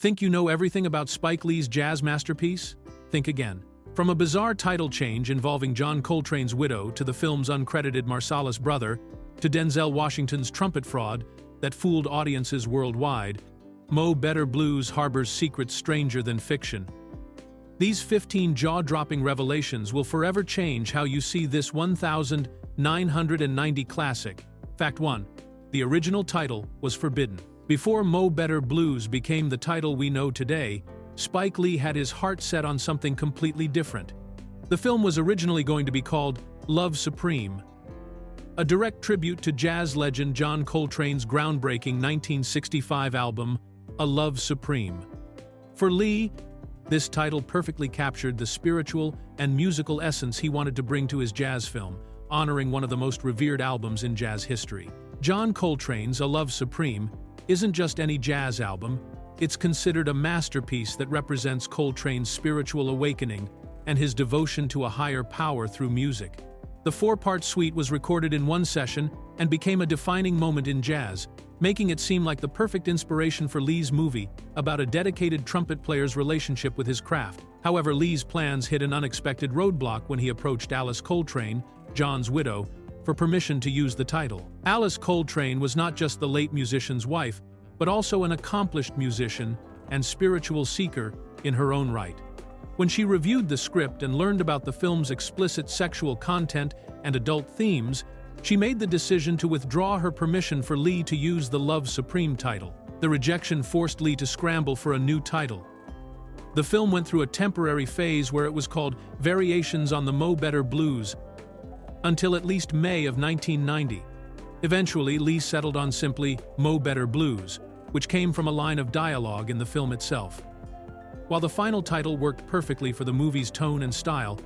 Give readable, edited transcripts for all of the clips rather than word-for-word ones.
Think you know everything about Spike Lee's jazz masterpiece? Think again. From a bizarre title change involving John Coltrane's widow to the film's uncredited Marsalis brother, to Denzel Washington's trumpet fraud that fooled audiences worldwide, Mo Better Blues harbors secrets stranger than fiction. These 15 jaw-dropping revelations will forever change how you see this 1990 classic. Fact 1. The original title was forbidden. Before Mo Better Blues became the title we know today, Spike Lee had his heart set on something completely different. The film was originally going to be called Love Supreme, a direct tribute to jazz legend John Coltrane's groundbreaking 1965 album, A Love Supreme. For Lee, this title perfectly captured the spiritual and musical essence he wanted to bring to his jazz film, honoring one of the most revered albums in jazz history. John Coltrane's A Love Supreme isn't just any jazz album, it's considered a masterpiece that represents Coltrane's spiritual awakening and his devotion to a higher power through music. The four-part suite was recorded in one session and became a defining moment in jazz, making it seem like the perfect inspiration for Lee's movie about a dedicated trumpet player's relationship with his craft. However, Lee's plans hit an unexpected roadblock when he approached Alice Coltrane, John's widow, for permission to use the title. Alice Coltrane was not just the late musician's wife, but also an accomplished musician and spiritual seeker in her own right. When she reviewed the script and learned about the film's explicit sexual content and adult themes, she made the decision to withdraw her permission for Lee to use the Love Supreme title. The rejection forced Lee to scramble for a new title. The film went through a temporary phase where it was called Variations on the Mo Better Blues, until at least May of 1990. Eventually, Lee settled on simply Mo Better Blues, which came from a line of dialogue in the film itself. While the final title worked perfectly for the movie's tone and style,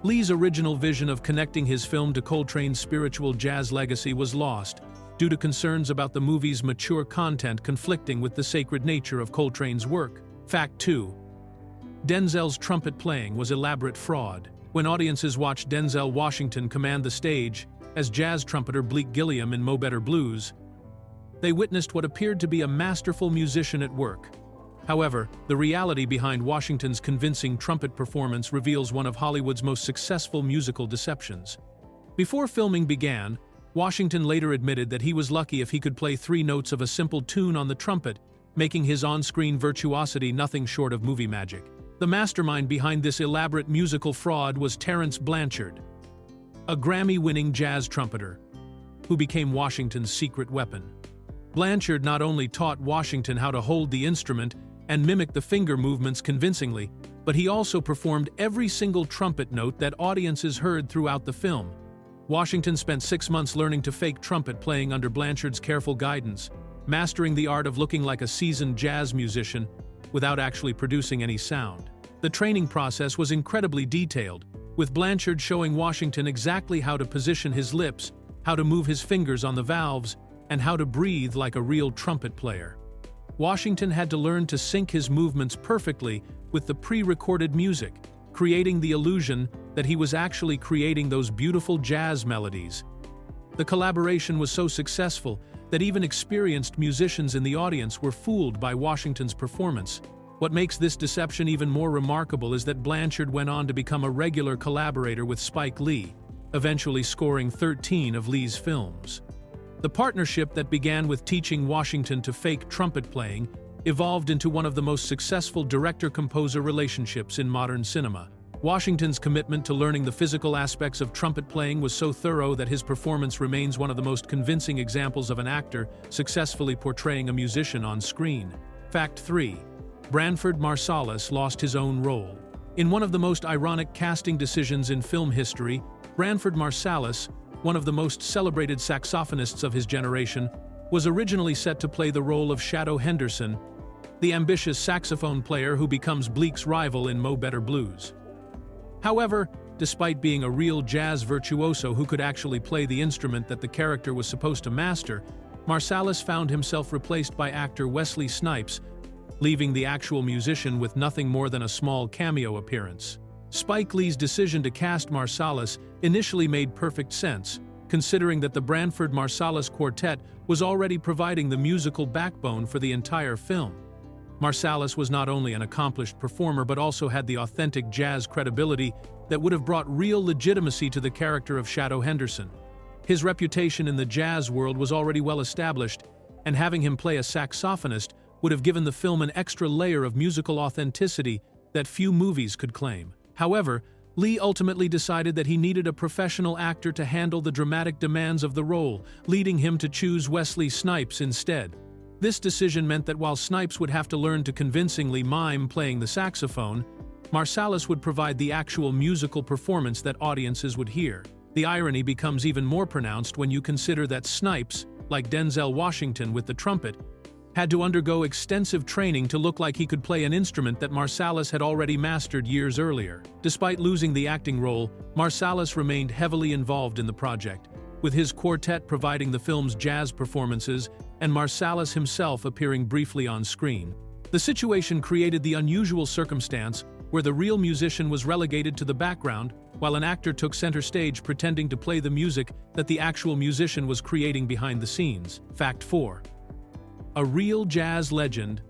Lee's original vision of connecting his film to Coltrane's spiritual jazz legacy was lost due to concerns about the movie's mature content conflicting with the sacred nature of Coltrane's work. Fact 2. Denzel's trumpet playing was elaborate fraud. When audiences watched Denzel Washington command the stage as jazz trumpeter Bleak Gilliam in Mo Better Blues, they witnessed what appeared to be a masterful musician at work. However, the reality behind Washington's convincing trumpet performance reveals one of Hollywood's most successful musical deceptions. Before filming began, Washington later admitted that he was lucky if he could play 3 notes of a simple tune on the trumpet, making his on-screen virtuosity nothing short of movie magic. The mastermind behind this elaborate musical fraud was Terence Blanchard, a Grammy-winning jazz trumpeter, who became Washington's secret weapon. Blanchard not only taught Washington how to hold the instrument and mimic the finger movements convincingly, but he also performed every single trumpet note that audiences heard throughout the film. Washington spent 6 months learning to fake trumpet playing under Blanchard's careful guidance, mastering the art of looking like a seasoned jazz musician without actually producing any sound. The training process was incredibly detailed, with Blanchard showing Washington exactly how to position his lips, how to move his fingers on the valves, and how to breathe like a real trumpet player. Washington had to learn to sync his movements perfectly with the pre-recorded music, creating the illusion that he was actually creating those beautiful jazz melodies. The collaboration was so successful that even experienced musicians in the audience were fooled by Washington's performance. What makes this deception even more remarkable is that Blanchard went on to become a regular collaborator with Spike Lee, eventually scoring 13 of Lee's films. The partnership that began with teaching Washington to fake trumpet playing evolved into one of the most successful director-composer relationships in modern cinema. Washington's commitment to learning the physical aspects of trumpet playing was so thorough that his performance remains one of the most convincing examples of an actor successfully portraying a musician on screen. Fact 3. Branford Marsalis lost his own role. In one of the most ironic casting decisions in film history, Branford Marsalis, one of the most celebrated saxophonists of his generation, was originally set to play the role of Shadow Henderson, the ambitious saxophone player who becomes Bleak's rival in Mo Better Blues. However, despite being a real jazz virtuoso who could actually play the instrument that the character was supposed to master, Marsalis found himself replaced by actor Wesley Snipes, leaving the actual musician with nothing more than a small cameo appearance. Spike Lee's decision to cast Marsalis initially made perfect sense, considering that the Branford Marsalis Quartet was already providing the musical backbone for the entire film. Marsalis was not only an accomplished performer but also had the authentic jazz credibility that would have brought real legitimacy to the character of Shadow Henderson. His reputation in the jazz world was already well established, and having him play a saxophonist would have given the film an extra layer of musical authenticity that few movies could claim. However, Lee ultimately decided that he needed a professional actor to handle the dramatic demands of the role, leading him to choose Wesley Snipes instead. This decision meant that while Snipes would have to learn to convincingly mime playing the saxophone, Marsalis would provide the actual musical performance that audiences would hear. The irony becomes even more pronounced when you consider that Snipes, like Denzel Washington with the trumpet, had to undergo extensive training to look like he could play an instrument that Marsalis had already mastered years earlier. Despite losing the acting role, Marsalis remained heavily involved in the project, with his quartet providing the film's jazz performances and Marsalis himself appearing briefly on screen. The situation created the unusual circumstance where the real musician was relegated to the background while an actor took center stage pretending to play the music that the actual musician was creating behind the scenes. Fact 4. A real jazz legend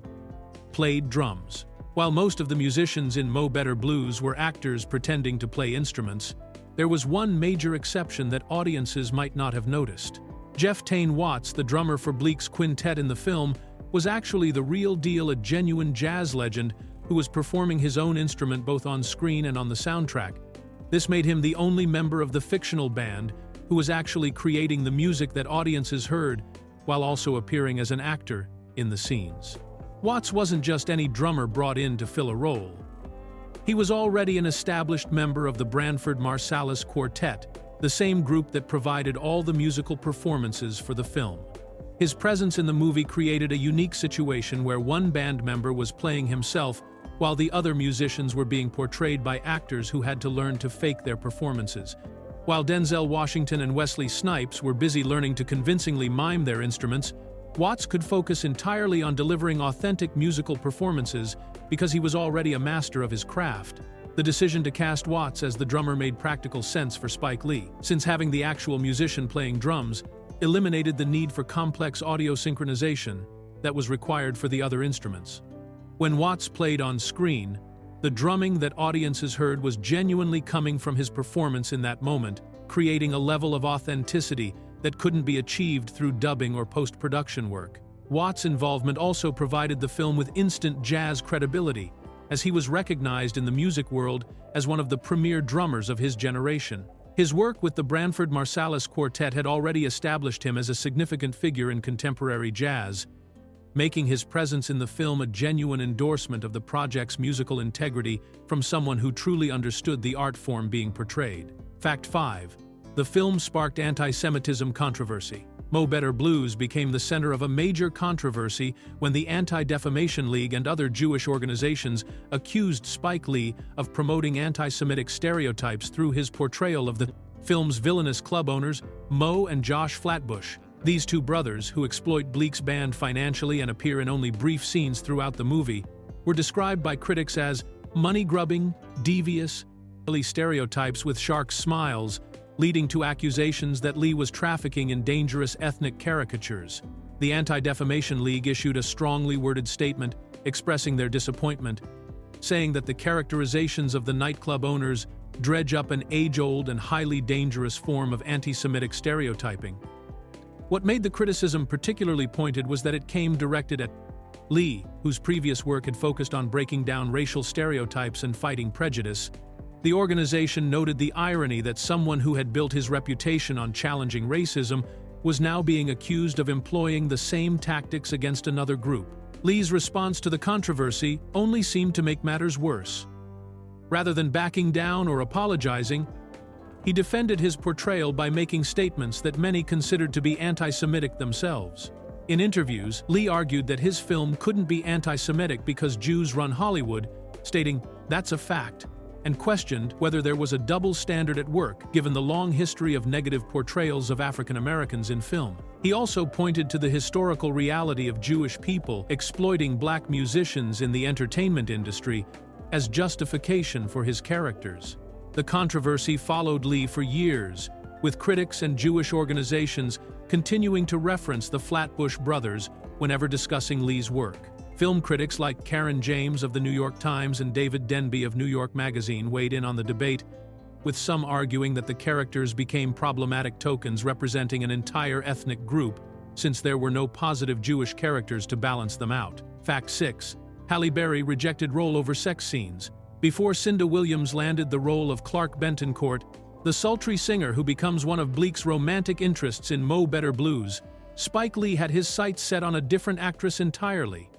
played drums. While most of the musicians in Mo Better Blues were actors pretending to play instruments, there was one major exception that audiences might not have noticed. Jeff Tain Watts, the drummer for Bleek's quintet in the film, was actually the real deal, a genuine jazz legend who was performing his own instrument both on screen and on the soundtrack. This made him the only member of the fictional band who was actually creating the music that audiences heard, while also appearing as an actor in the scenes. Watts wasn't just any drummer brought in to fill a role. He was already an established member of the Branford Marsalis Quartet, the same group that provided all the musical performances for the film. His presence in the movie created a unique situation where one band member was playing himself while the other musicians were being portrayed by actors who had to learn to fake their performances. While Denzel Washington and Wesley Snipes were busy learning to convincingly mime their instruments, Watts could focus entirely on delivering authentic musical performances because he was already a master of his craft. The decision to cast Watts as the drummer made practical sense for Spike Lee, since having the actual musician playing drums eliminated the need for complex audio synchronization that was required for the other instruments. When Watts played on screen, the drumming that audiences heard was genuinely coming from his performance in that moment, creating a level of authenticity that couldn't be achieved through dubbing or post-production work. Watts' involvement also provided the film with instant jazz credibility, as he was recognized in the music world as one of the premier drummers of his generation. His work with the Branford Marsalis Quartet had already established him as a significant figure in contemporary jazz, making his presence in the film a genuine endorsement of the project's musical integrity from someone who truly understood the art form being portrayed. Fact 5. The film sparked anti-Semitism controversy. Mo Better Blues became the center of a major controversy when the Anti-Defamation League and other Jewish organizations accused Spike Lee of promoting anti-Semitic stereotypes through his portrayal of the film's villainous club owners, Mo and Josh Flatbush. These two brothers, who exploit Bleek's band financially and appear in only brief scenes throughout the movie, were described by critics as money-grubbing, devious, stereotypes with shark smiles, leading to accusations that Lee was trafficking in dangerous ethnic caricatures. The Anti-Defamation League issued a strongly worded statement expressing their disappointment, saying that the characterizations of the nightclub owners dredge up an age-old and highly dangerous form of anti-Semitic stereotyping. What made the criticism particularly pointed was that it came directed at Lee, whose previous work had focused on breaking down racial stereotypes and fighting prejudice. The organization noted the irony that someone who had built his reputation on challenging racism was now being accused of employing the same tactics against another group. Lee's response to the controversy only seemed to make matters worse. Rather than backing down or apologizing, he defended his portrayal by making statements that many considered to be anti-Semitic themselves. In interviews, Lee argued that his film couldn't be anti-Semitic because Jews run Hollywood, stating, "That's a fact," and questioned whether there was a double standard at work given the long history of negative portrayals of African Americans in film. He also pointed to the historical reality of Jewish people exploiting black musicians in the entertainment industry as justification for his characters. The controversy followed Lee for years, with critics and Jewish organizations continuing to reference the Flatbush brothers whenever discussing Lee's work. Film critics like Karen James of the New York Times and David Denby of New York Magazine weighed in on the debate, with some arguing that the characters became problematic tokens representing an entire ethnic group, since there were no positive Jewish characters to balance them out. Fact 6. Halle Berry rejected role over sex scenes. Before Cinda Williams landed the role of Clark Bentoncourt, the sultry singer who becomes one of Bleek's romantic interests in Mo Better Blues, Spike Lee had his sights set on a different actress entirely.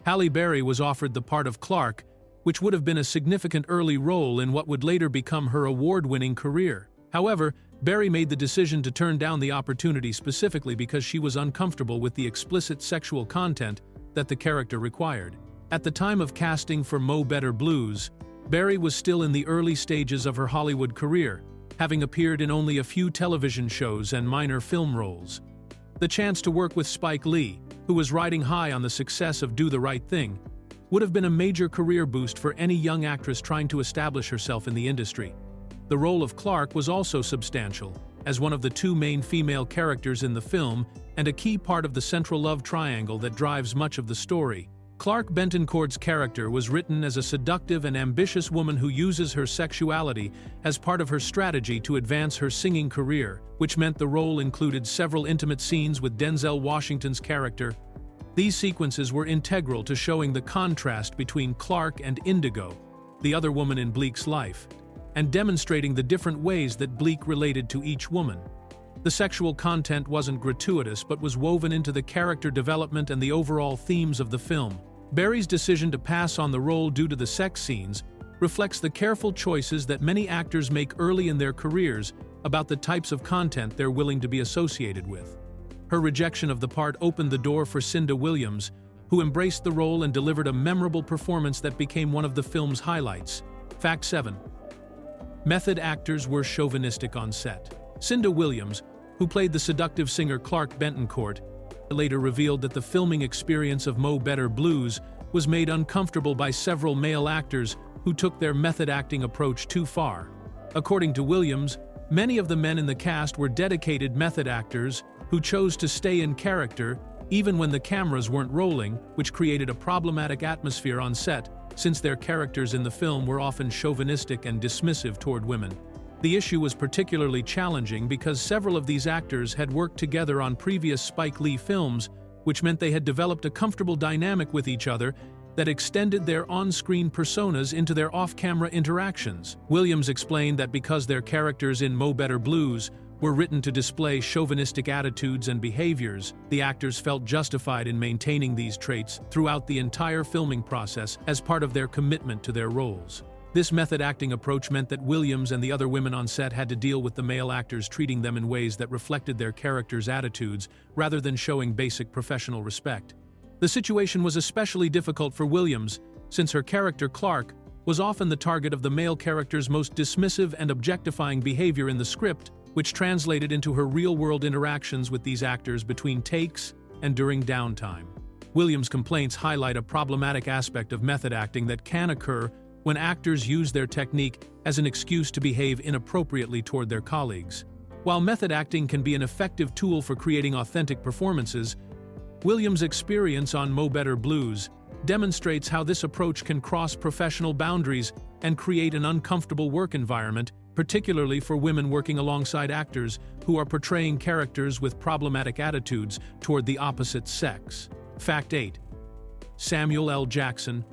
Halle Berry was offered the part of Clark, which would have been a significant early role in what would later become her award-winning career. However, Berry made the decision to turn down the opportunity specifically because she was uncomfortable with the explicit sexual content that the character required. At the time of casting for Mo Better Blues, Berry was still in the early stages of her Hollywood career, having appeared in only a few television shows and minor film roles. The chance to work with Spike Lee, who was riding high on the success of Do the Right Thing, would have been a major career boost for any young actress trying to establish herself in the industry. The role of Clark was also substantial, as one of the two main female characters in the film and a key part of the central love triangle that drives much of the story. Clark Bentoncourt's character was written as a seductive and ambitious woman who uses her sexuality as part of her strategy to advance her singing career, which meant the role included several intimate scenes with Denzel Washington's character. These sequences were integral to showing the contrast between Clark and Indigo, the other woman in Bleek's life, and demonstrating the different ways that Bleek related to each woman. The sexual content wasn't gratuitous but was woven into the character development and the overall themes of the film. Berry's decision to pass on the role due to the sex scenes reflects the careful choices that many actors make early in their careers about the types of content they're willing to be associated with. Her rejection of the part opened the door for Cinda Williams, who embraced the role and delivered a memorable performance that became one of the film's highlights. Fact 7. Method actors were chauvinistic on set. Cinda Williams, who played the seductive singer Clark Bentoncourt, later revealed that the filming experience of Mo Better Blues was made uncomfortable by several male actors who took their method acting approach too far. According to Williams, many of the men in the cast were dedicated method actors who chose to stay in character even when the cameras weren't rolling, which created a problematic atmosphere on set since their characters in the film were often chauvinistic and dismissive toward women. The issue was particularly challenging because several of these actors had worked together on previous Spike Lee films, which meant they had developed a comfortable dynamic with each other that extended their on-screen personas into their off-camera interactions. Williams explained that because their characters in Mo Better Blues were written to display chauvinistic attitudes and behaviors, the actors felt justified in maintaining these traits throughout the entire filming process as part of their commitment to their roles. This method acting approach meant that Williams and the other women on set had to deal with the male actors treating them in ways that reflected their characters' attitudes rather than showing basic professional respect. The situation was especially difficult for Williams, since her character Clark was often the target of the male character's most dismissive and objectifying behavior in the script, which translated into her real-world interactions with these actors between takes and during downtime. Williams' complaints highlight a problematic aspect of method acting that can occur when actors use their technique as an excuse to behave inappropriately toward their colleagues. While method acting can be an effective tool for creating authentic performances, Williams' experience on Mo Better Blues demonstrates how this approach can cross professional boundaries and create an uncomfortable work environment, particularly for women working alongside actors who are portraying characters with problematic attitudes toward the opposite sex. Fact 8. Samuel L. Jackson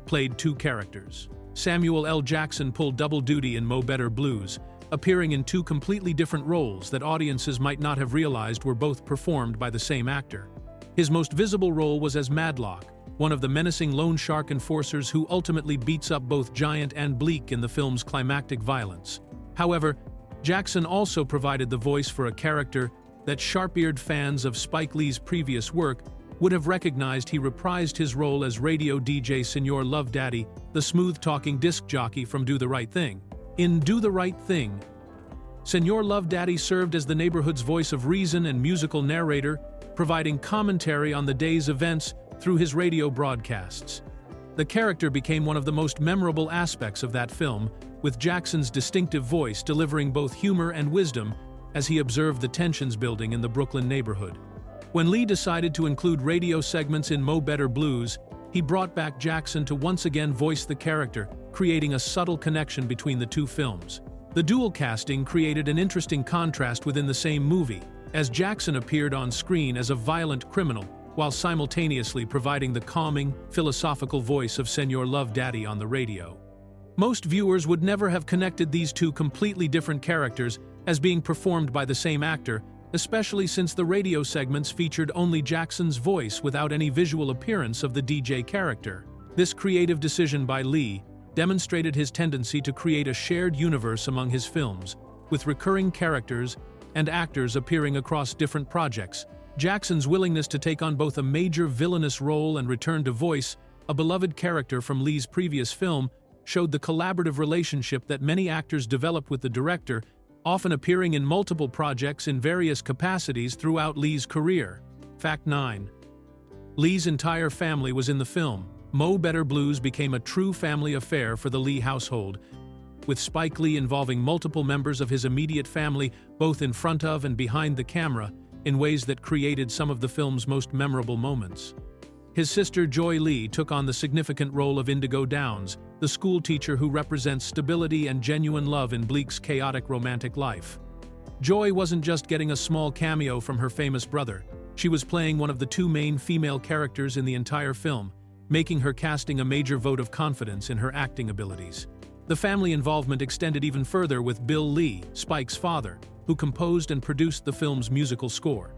played two characters. Samuel L. Jackson pulled double duty in Mo Better Blues, appearing in two completely different roles that audiences might not have realized were both performed by the same actor. His most visible role was as Madlock, one of the menacing loan shark enforcers who ultimately beats up both Giant and Bleek in the film's climactic violence. However, Jackson also provided the voice for a character that sharp-eared fans of Spike Lee's previous work would have recognized. He reprised his role as radio DJ Senor Love Daddy, the smooth-talking disc jockey from Do the Right Thing. In Do the Right Thing, Senor Love Daddy served as the neighborhood's voice of reason and musical narrator, providing commentary on the day's events through his radio broadcasts. The character became one of the most memorable aspects of that film, with Jackson's distinctive voice delivering both humor and wisdom as he observed the tensions building in the Brooklyn neighborhood. When Lee decided to include radio segments in Mo Better Blues, he brought back Jackson to once again voice the character, creating a subtle connection between the two films. The dual casting created an interesting contrast within the same movie, as Jackson appeared on screen as a violent criminal, while simultaneously providing the calming, philosophical voice of Senor Love Daddy on the radio. Most viewers would never have connected these two completely different characters as being performed by the same actor, especially since the radio segments featured only Jackson's voice without any visual appearance of the DJ character. This creative decision by Lee demonstrated his tendency to create a shared universe among his films, with recurring characters and actors appearing across different projects. Jackson's willingness to take on both a major villainous role and return to voice a beloved character from Lee's previous film showed the collaborative relationship that many actors develop with the director, often appearing in multiple projects in various capacities throughout Lee's career. Fact 9. Lee's entire family was in the film. Mo Better Blues became a true family affair for the Lee household, with Spike Lee involving multiple members of his immediate family both in front of and behind the camera in ways that created some of the film's most memorable moments. His sister Joy Lee took on the significant role of Indigo Downs, the school teacher who represents stability and genuine love in Bleak's chaotic romantic life. Joy wasn't just getting a small cameo from her famous brother, she was playing one of the two main female characters in the entire film, making her casting a major vote of confidence in her acting abilities. The family involvement extended even further with Bill Lee, Spike's father, who composed and produced the film's musical score.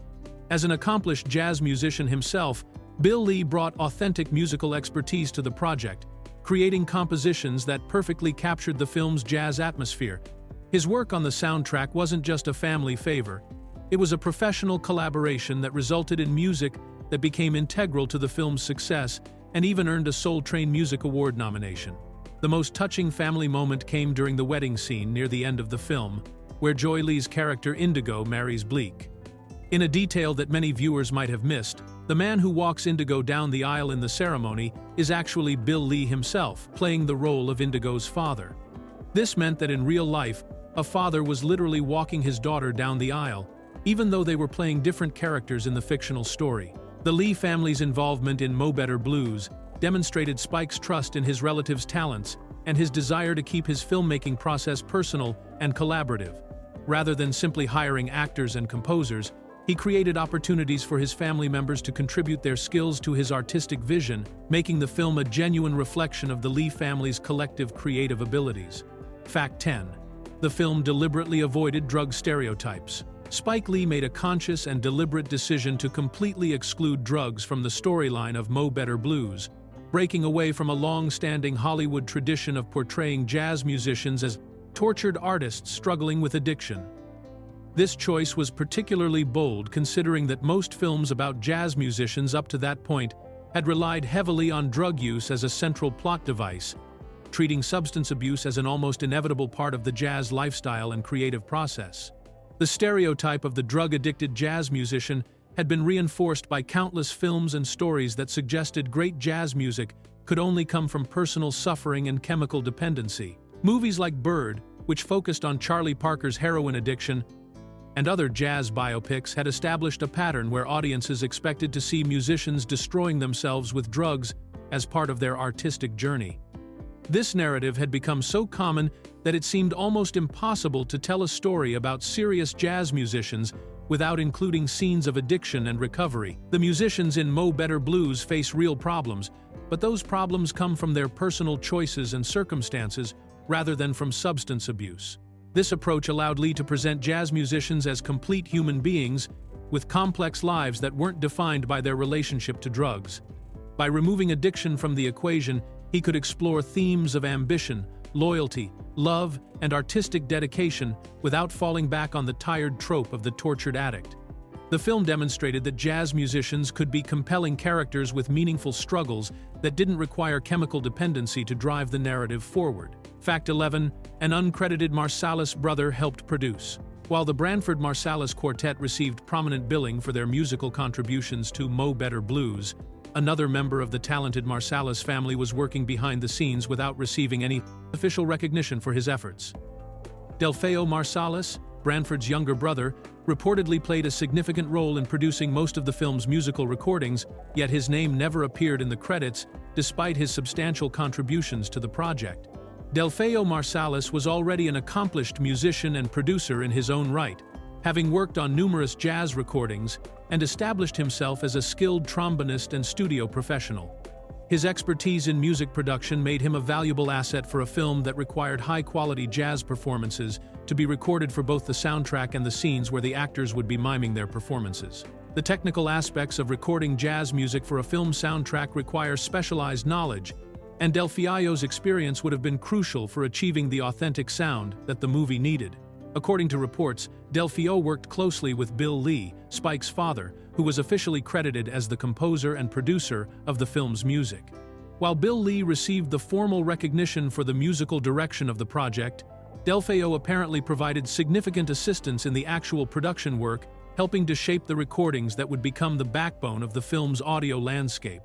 As an accomplished jazz musician himself, Bill Lee brought authentic musical expertise to the project, creating compositions that perfectly captured the film's jazz atmosphere. His work on the soundtrack wasn't just a family favor, it was a professional collaboration that resulted in music that became integral to the film's success and even earned a Soul Train Music Award nomination. The most touching family moment came during the wedding scene near the end of the film, where Joy Lee's character Indigo marries Bleak. In a detail that many viewers might have missed, the man who walks Indigo down the aisle in the ceremony is actually Bill Lee himself, playing the role of Indigo's father. This meant that in real life, a father was literally walking his daughter down the aisle, even though they were playing different characters in the fictional story. The Lee family's involvement in Mo Better Blues demonstrated Spike's trust in his relative's talents and his desire to keep his filmmaking process personal and collaborative. Rather than simply hiring actors and composers, he created opportunities for his family members to contribute their skills to his artistic vision, making the film a genuine reflection of the Lee family's collective creative abilities. Fact 10. The film deliberately avoided drug stereotypes. Spike Lee made a conscious and deliberate decision to completely exclude drugs from the storyline of Mo Better Blues, breaking away from a long-standing Hollywood tradition of portraying jazz musicians as tortured artists struggling with addiction. This choice was particularly bold considering that most films about jazz musicians up to that point had relied heavily on drug use as a central plot device, treating substance abuse as an almost inevitable part of the jazz lifestyle and creative process. The stereotype of the drug-addicted jazz musician had been reinforced by countless films and stories that suggested great jazz music could only come from personal suffering and chemical dependency. Movies like Bird, which focused on Charlie Parker's heroin addiction, and other jazz biopics had established a pattern where audiences expected to see musicians destroying themselves with drugs as part of their artistic journey. This narrative had become so common that it seemed almost impossible to tell a story about serious jazz musicians without including scenes of addiction and recovery. The musicians in Mo Better Blues face real problems, but those problems come from their personal choices and circumstances rather than from substance abuse. This approach allowed Lee to present jazz musicians as complete human beings with complex lives that weren't defined by their relationship to drugs. By removing addiction from the equation, he could explore themes of ambition, loyalty, love, and artistic dedication without falling back on the tired trope of the tortured addict. The film demonstrated that jazz musicians could be compelling characters with meaningful struggles that didn't require chemical dependency to drive the narrative forward. Fact 11. An uncredited Marsalis brother helped produce. While the Branford Marsalis Quartet received prominent billing for their musical contributions to Mo Better Blues, another member of the talented Marsalis family was working behind the scenes without receiving any official recognition for his efforts. Delfeo Marsalis, Branford's younger brother, reportedly played a significant role in producing most of the film's musical recordings, yet his name never appeared in the credits, despite his substantial contributions to the project. Delfeayo Marsalis was already an accomplished musician and producer in his own right, having worked on numerous jazz recordings and established himself as a skilled trombonist and studio professional. His expertise in music production made him a valuable asset for a film that required high-quality jazz performances to be recorded for both the soundtrack and the scenes where the actors would be miming their performances. The technical aspects of recording jazz music for a film soundtrack require specialized knowledge, and Delfeayo's experience would have been crucial for achieving the authentic sound that the movie needed. According to reports, Delfeayo worked closely with Bill Lee, Spike's father, who was officially credited as the composer and producer of the film's music. While Bill Lee received the formal recognition for the musical direction of the project, Delfeayo apparently provided significant assistance in the actual production work, helping to shape the recordings that would become the backbone of the film's audio landscape.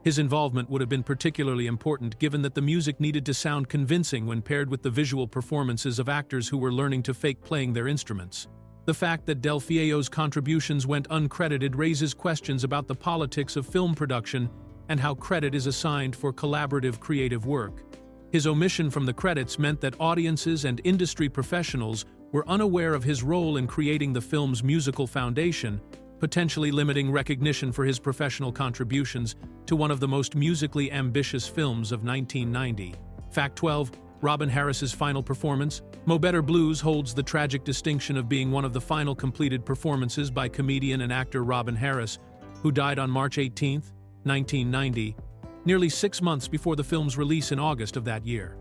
His involvement would have been particularly important given that the music needed to sound convincing when paired with the visual performances of actors who were learning to fake playing their instruments. The fact that Delfeayo's contributions went uncredited raises questions about the politics of film production and how credit is assigned for collaborative creative work. His omission from the credits meant that audiences and industry professionals were unaware of his role in creating the film's musical foundation, potentially limiting recognition for his professional contributions to one of the most musically ambitious films of 1990. Fact 12. Robin Harris's final performance. Mo Better Blues holds the tragic distinction of being one of the final completed performances by comedian and actor Robin Harris, who died on March 18, 1990, nearly 6 months before the film's release in August of that year.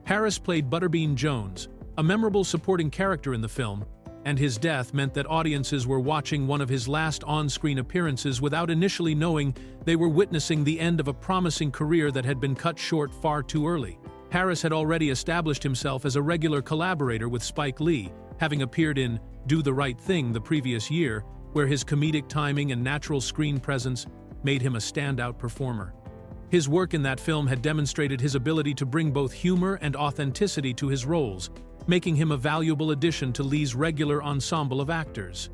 Harris played Butterbean Jones, a memorable supporting character in the film, and his death meant that audiences were watching one of his last on-screen appearances without initially knowing they were witnessing the end of a promising career that had been cut short far too early. Harris had already established himself as a regular collaborator with Spike Lee, having appeared in Do the Right Thing the previous year, where his comedic timing and natural screen presence made him a standout performer. His work in that film had demonstrated his ability to bring both humor and authenticity to his roles, making him a valuable addition to Lee's regular ensemble of actors.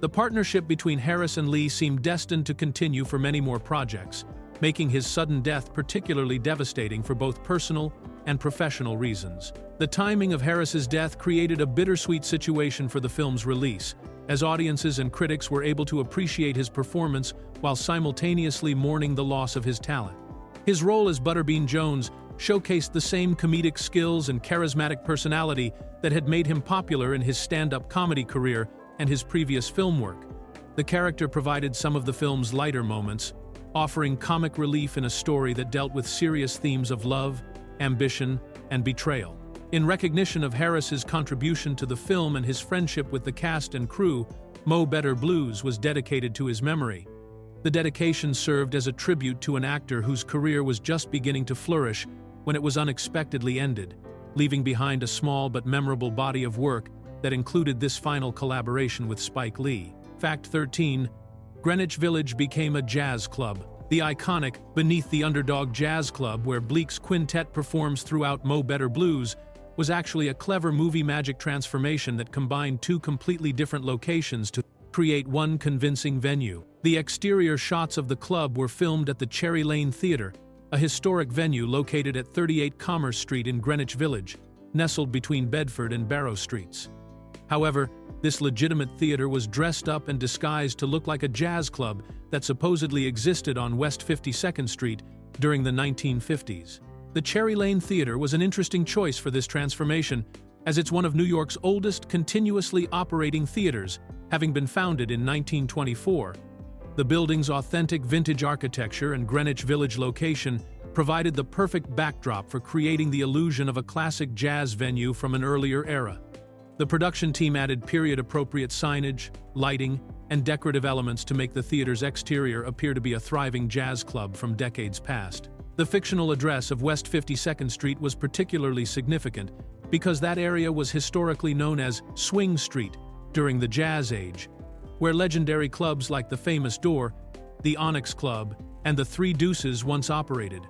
The partnership between Harris and Lee seemed destined to continue for many more projects, making his sudden death particularly devastating for both personal and professional reasons. The timing of Harris's death created a bittersweet situation for the film's release, as audiences and critics were able to appreciate his performance while simultaneously mourning the loss of his talent. His role as Butterbean Jones showcased the same comedic skills and charismatic personality that had made him popular in his stand-up comedy career and his previous film work. The character provided some of the film's lighter moments, offering comic relief in a story that dealt with serious themes of love, ambition, and betrayal. In recognition of Harris's contribution to the film and his friendship with the cast and crew, Mo Better Blues was dedicated to his memory. The dedication served as a tribute to an actor whose career was just beginning to flourish when it was unexpectedly ended, leaving behind a small but memorable body of work that included this final collaboration with Spike Lee. Fact 13. Greenwich Village became a jazz club. The iconic Beneath the Underdog Jazz Club, where Bleek's quintet performs throughout Mo Better Blues, was actually a clever movie magic transformation that combined two completely different locations to create one convincing venue. The exterior shots of the club were filmed at the Cherry Lane Theatre, a historic venue located at 38 Commerce Street in Greenwich Village, nestled between Bedford and Barrow Streets. However, this legitimate theater was dressed up and disguised to look like a jazz club that supposedly existed on West 52nd Street during the 1950s. The Cherry Lane Theatre was an interesting choice for this transformation, as it's one of New York's oldest continuously operating theaters, having been founded in 1924. The building's authentic vintage architecture and Greenwich Village location provided the perfect backdrop for creating the illusion of a classic jazz venue from an earlier era. The production team added period-appropriate signage, lighting, and decorative elements to make the theater's exterior appear to be a thriving jazz club from decades past. The fictional address of West 52nd Street was particularly significant because that area was historically known as Swing Street during the Jazz Age, where legendary clubs like the Famous Door, the Onyx Club, and the Three Deuces once operated.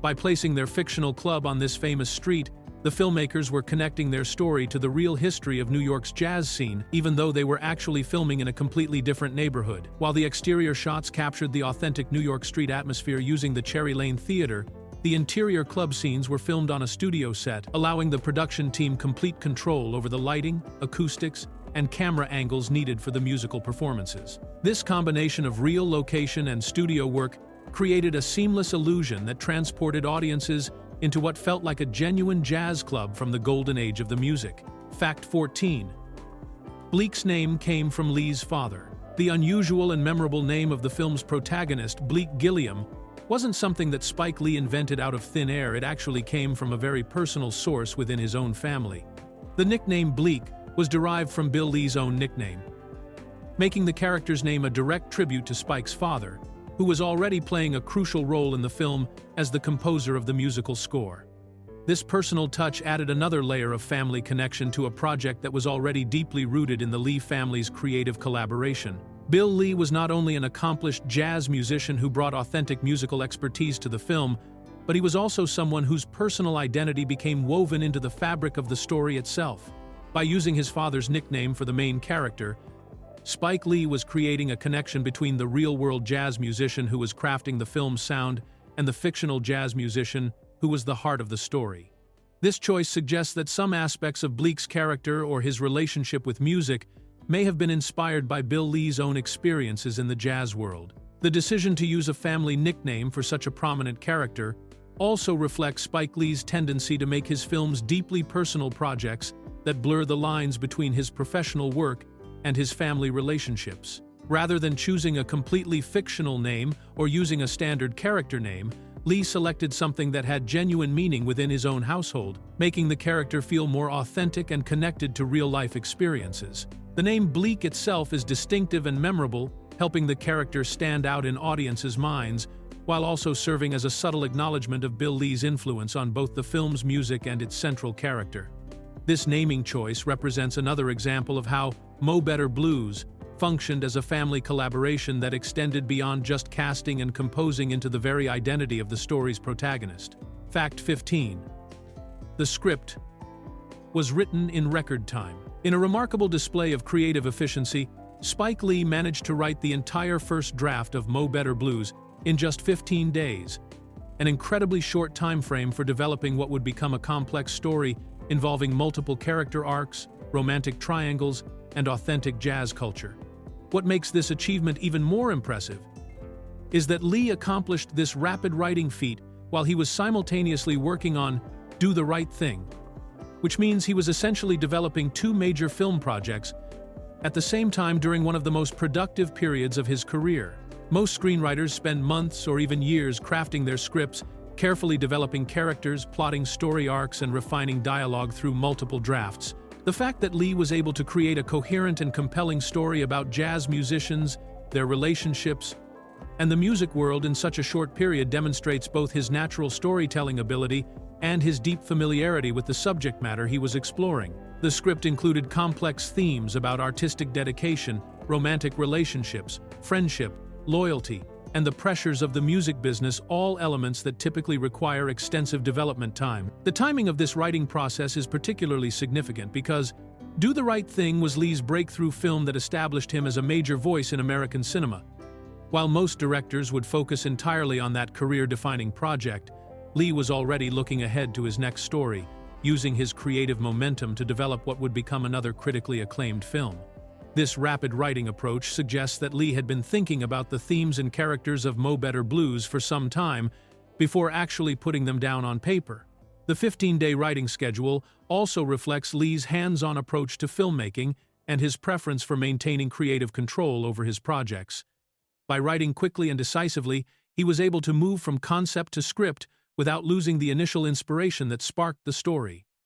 By placing their fictional club on this famous street, the The filmmakers were connecting their story to the real history of New York's jazz scene, even though they were actually filming in a completely different neighborhood. While the exterior shots captured the authentic New York street atmosphere using the Cherry Lane Theater, the interior club scenes were filmed on a studio set, allowing the production team complete control over the lighting, acoustics, and camera angles needed for the musical performances. This combination of real location and studio work created a seamless illusion that transported audiences into what felt like a genuine jazz club from the golden age of the music. Fact 14. Bleek's name came from Lee's father. The unusual and memorable name of the film's protagonist, Bleek Gilliam, wasn't something that Spike Lee invented out of thin air. It actually came from a very personal source within his own family. The nickname Bleek was derived from Bill Lee's own nickname, making the character's name a direct tribute to Spike's father, who was already playing a crucial role in the film as the composer of the musical score. This personal touch added another layer of family connection to a project that was already deeply rooted in the Lee family's creative collaboration. Bill Lee was not only an accomplished jazz musician who brought authentic musical expertise to the film, but he was also someone whose personal identity became woven into the fabric of the story itself. By using his father's nickname for the main character, Spike Lee was creating a connection between the real-world jazz musician who was crafting the film's sound and the fictional jazz musician who was the heart of the story. This choice suggests that some aspects of Bleek's character or his relationship with music may have been inspired by Bill Lee's own experiences in the jazz world. The decision to use a family nickname for such a prominent character also reflects Spike Lee's tendency to make his films deeply personal projects that blur the lines between his professional work and his family relationships. Rather than choosing a completely fictional name or using a standard character name, Lee selected something that had genuine meaning within his own household, making the character feel more authentic and connected to real-life experiences. The name Bleek itself is distinctive and memorable, helping the character stand out in audiences' minds, while also serving as a subtle acknowledgement of Bill Lee's influence on both the film's music and its central character. This naming choice represents another example of how Mo Better Blues functioned as a family collaboration that extended beyond just casting and composing into the very identity of the story's protagonist. Fact 15. The script was written in record time. In a remarkable display of creative efficiency, Spike Lee managed to write the entire first draft of Mo Better Blues in just 15 days, an incredibly short time frame for developing what would become a complex story involving multiple character arcs, romantic triangles, and authentic jazz culture. What makes this achievement even more impressive is that Lee accomplished this rapid writing feat while he was simultaneously working on Do the Right Thing, which means he was essentially developing two major film projects at the same time during one of the most productive periods of his career. Most screenwriters spend months or even years crafting their scripts, carefully developing characters, plotting story arcs, and refining dialogue through multiple drafts. The fact that Lee was able to create a coherent and compelling story about jazz musicians, their relationships, and the music world in such a short period demonstrates both his natural storytelling ability and his deep familiarity with the subject matter he was exploring. The script included complex themes about artistic dedication, romantic relationships, friendship, loyalty, and the pressures of the music business, all elements that typically require extensive development time. The timing of this writing process is particularly significant because Do the Right Thing was Lee's breakthrough film that established him as a major voice in American cinema. While most directors would focus entirely on that career-defining project, Lee was already looking ahead to his next story, using his creative momentum to develop what would become another critically acclaimed film. This rapid writing approach suggests that Lee had been thinking about the themes and characters of Mo Better Blues for some time before actually putting them down on paper. The 15-day writing schedule also reflects Lee's hands-on approach to filmmaking and his preference for maintaining creative control over his projects. By writing quickly and decisively, he was able to move from concept to script without losing the initial inspiration that sparked the story.